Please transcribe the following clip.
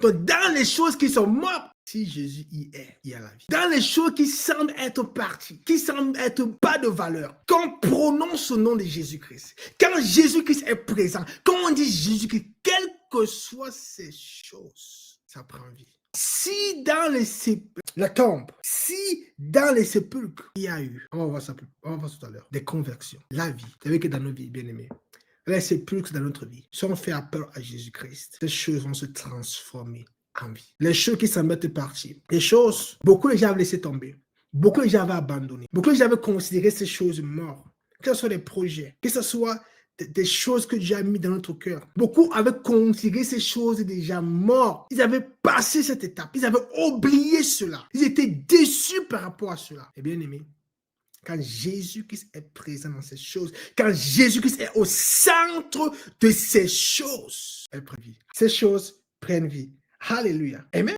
Donc, dans les choses qui sont mortes, si Jésus y est, il y a la vie. Dans les choses qui semblent être parties, qui semblent être pas de valeur, quand on prononce le nom de Jésus-Christ, quand Jésus-Christ est présent, quand on dit Jésus-Christ, quelles que soient ces choses, ça prend vie. Si dans la tombe, si dans les sépulcres, il y a eu, on va voir ça tout à l'heure, des conversions, la vie, vous savez que dans nos vies, bien aimés, les sépulcres dans notre vie, si on fait appel à Jésus-Christ, ces choses vont se transformer en vie. Les choses qui semblent être parties, les choses, beaucoup de gens avaient laissé tomber, beaucoup de gens avaient abandonné, beaucoup de gens avaient considéré ces choses mortes, que ce soit des projets, que ce soit des choses que Dieu a mis dans notre cœur. Beaucoup avaient considéré ces choses déjà mortes. Ils avaient passé cette étape. Ils avaient oublié cela. Ils étaient déçus par rapport à cela. Et bien aimé, quand Jésus-Christ est présent dans ces choses, quand Jésus-Christ est au centre de ces choses, elles prennent vie. Ces choses prennent vie. Alléluia. Amen.